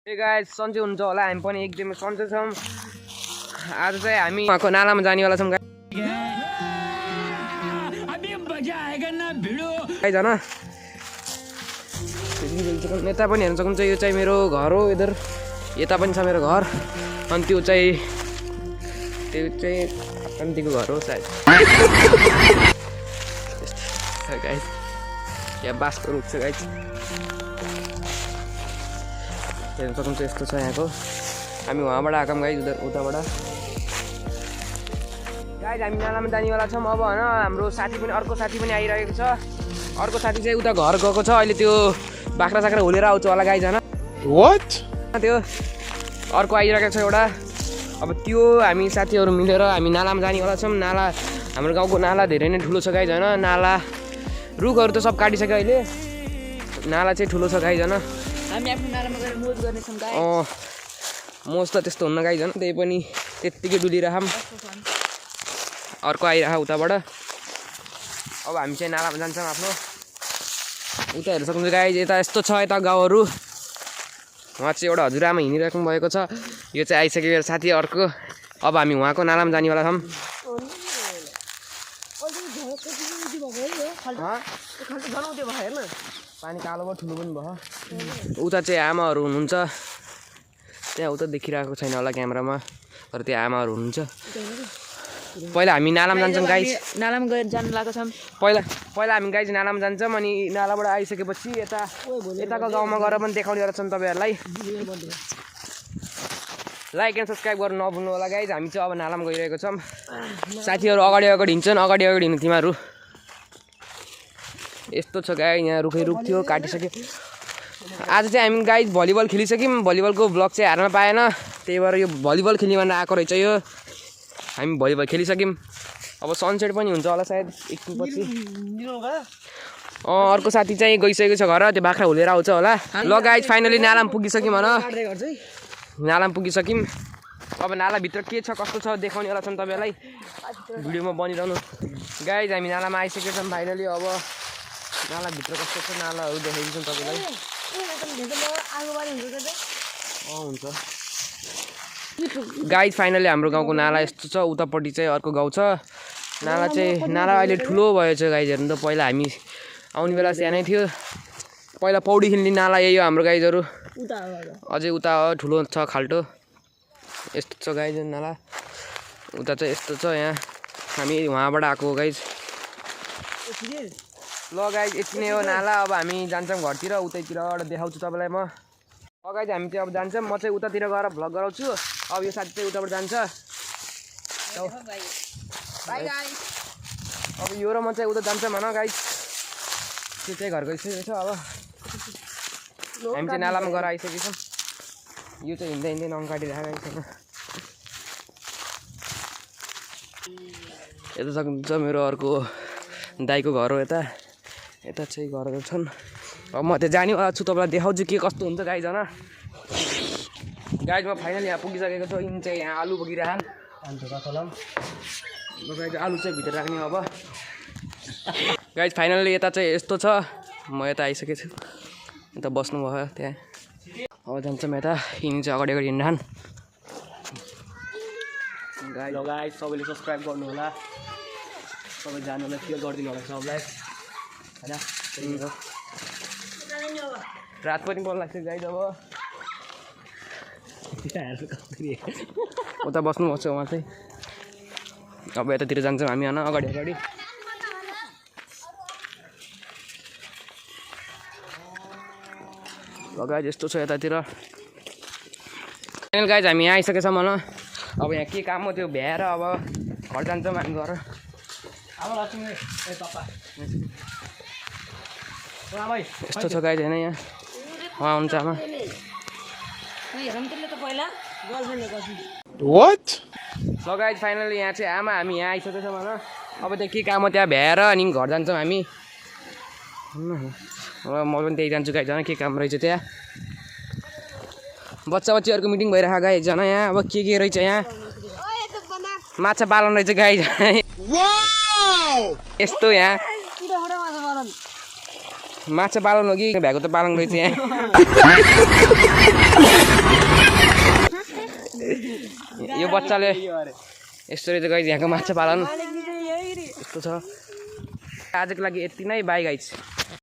Hey guys, सन्चै हुनुहुन्छ होला हामी पनि एकदमै सन्चै छौँ। आज चाहिँ हामी उहाँको नालामा जानेवाला छौँ गाइज हैन। यता पनि हेर्न सक्नुहुन्छ यो चाहिँ मेरो घर हो। इधर यता पनि छ मेरो घर अनि त्यो चाहिँ कन्तीको घर हो सायद। गाइज यहाँ बाँसको रुख छ गाइज हेर्न सक्नुहुन्छ यस्तो छ यहाँको। हामी वहाँबाट आएका गाइज उताबाट गाइज हामी नालामा जानेवाला छौँ अब होइन। हाम्रो साथी पनि अर्को साथी पनि आइरहेको छ। अर्को साथी चाहिँ उता घर गएको छ अहिले। त्यो बाख्रा साख्रा हुलेर आउँछ होला गाइज होइन। What? त्यो अर्को आइरहेको छ एउटा। अब त्यो हामी साथीहरू मिलेर हामी नालामा जानेवाला छौँ। नाला हाम्रो गाउँको नाला धेरै नै ठुलो छ गाइज होइन। नाला रुखहरू त सब काटिसक्यो अहिले। नाला चाहिँ ठुलो छ गाइज होइन। हामी आफ्नो नालामा गएर मोज गर्नेछौँ गाइस। मोज त त्यस्तो हुन्न गाइज होइन। त्यही पनि त्यत्तिकै डुलिरहौँ। अर्को आइरह उताबाट। अब हामी चाहिँ नालामा जान्छौँ आफ्नो। उता हेर्न सक्नुहुन्छ गाइज यता यस्तो छ यता गाउँहरू। उहाँ चाहिँ एउटा हजुरआमा हिँडिराख्नु भएको छ। यो चाहिँ आइसक्यो मेरो साथी अर्को। अब हामी उहाँको नालामा जानेवाला छौँ। पानी कालो भयो ठुलो पनि भयो। उता चाहिँ आमाहरू हुनुहुन्छ त्यहाँ उता देखिरहेको छैन होला क्यामेरामा तर त्यो आमाहरू हुनुहुन्छ। पहिला हामी नालामा जान्छौँ गाइज। नालामा गएर जानु लागेको छौँ। पहिला हामी गाइज नालामा जान्छौँ अनि नालाबाट आइसकेपछि यताको गाउँमा गएर पनि देखाउनेवाला छौँ तपाईँहरूलाई। लाइक एन्ड सब्सक्राइब गर्नु नभुल्नु होला गाइज। हामी चाहिँ अब नालामा गइरहेको छौँ। साथीहरू अगाडि हिँड्छन्। अगाडि हिँड्नु तिमीहरू। यस्तो छ गाई यहाँ रुख थियो काटिसक्यो। आज चाहिँ हामी गाइज भलिबल खेलिसक्यौँ। भलिबलको ब्लग चाहिँ हार्न पाएन त्यही भएर यो भलिबल खेल्ने भनेर आएको रहेछ यो। हामी भलिबल खेलिसक्यौँ। अब सनसेट पनि हुन्छ होला सायद एकछिनपछि। अर्को साथी चाहिँ गइसकेको छ घर। त्यो बाख्रा हुलेर आउँछ होला। ल गाइज फाइनली नालामा पुगिसक्यौँ भन। नालामा पुगिसक्यौँ। अब नालाभित्र के छ कस्तो छ देखाउनेवाला छौँ तपाईँहरूलाई। भिडियोमा बनिरहनु गाइज। हामी नालामा आइसकेको छौँ फाइनली। अब नालाभित्र कस्तो छ नालाहरू देखाइदिन्छौँ तपाईँलाई। हुन्छ गाइज फाइनली हाम्रो गाउँको नाला यस्तो छ। उतापट्टि चाहिँ अर्को गाउँ छ। नाला अहिले ठुलो भएछ गाइज हेर्नु त। पहिला हामी आउने बेला सानै थियो। पहिला पौडी खेल्ने नाला यही हो हाम्रो गाइजहरू। अझै उता ठुलो छ खाल्टो। यस्तो छ गाइज नाला। उता चाहिँ यस्तो छ यहाँ। हामी वहाँबाट आएको हो गाइज। ल गाइज यति नै हो नाला। अब हामी जान्छौँ घरतिर। उतैतिरबाट देखाउँछु तपाईँलाई म। गाइज हामी चाहिँ अब जान्छौँ। म चाहिँ उतातिर गएर भ्लग गराउँछु। अब यो साथी चाहिँ उताबाट जान्छ। अब यो र म चाहिँ उता जान्छौँ भन गाइज। त्यो चाहिँ घर गइसकेको छ। अब हामी चाहिँ नालामा गएर आइसकेको छौँ। यो चाहिँ हिँड्दै नङ काटिरहेको छैन। यता सक्नुहुन्छ मेरो अर्को दाइको घर हो यता। यता चाहिँ घरहरू छन्। अब म त्यहाँ जानेवाला छु। तपाईँलाई देखाउँछु के कस्तो हुन्छ गाइज होइन। गाइज म फाइनली यहाँ पुगिसकेको छु। यिन चाहिँ यहाँ आलु बोकिरहन्। गाइज आलु चाहिँ भित्र राख्ने अब। गाइज फाइनली यता चाहिँ यस्तो छ। म यता आइसकेको छु। यता बस्नु भयो त्यहाँ। अब जान्छौँ यता। यिनी चाहिँ अगाडि हिँड्छन्। गाइज सबैले सब्सक्राइब गर्नु होला। सबै जानुलाई सेयर गरिदिनु होला सबलाई होइन। रात पनि बोल्नु लाग्छ गाइज। अब उता बस्नुपर्छ उहाँ चाहिँ। अब यतातिर जान्छौँ हामी होइन अगाडि। गाइज यस्तो छ यतातिर। फाइनल गाइज हामी यहाँ आइसकेछौँ भन। अब यहाँ के काम हो त्यो भ्याएर अब घर जान्छौँ हामी घर। यस्तो छ गाइज होइन यहाँ। उहाँ हुन्छ आमा। What? ल गाइज फाइनली यहाँ चाहिँ आमा हामी यहाँ आइसकेको छौँ भन। अब त्यहाँ के काम हो त्यहाँ भ्याएर अनि घर जान्छौँ हामी। म पनि त्यही जान्छु गाइज होइन। के काम रहेछ त्यहाँ। बच्चाहरूको मिटिङ भइरहेको गाइज होइन यहाँ। अब के रहेछ यहाँ। माछा पालन रहेछ गाइज। यस्तो यहाँ माछा पालन हो कि भ्याएको त पालन रहेछ यहाँ। यो बच्चाले यस्तो रहेछ गाइज यहाँको माछा पालन यस्तो छ। आजको लागि यति नै, बाई गाइज।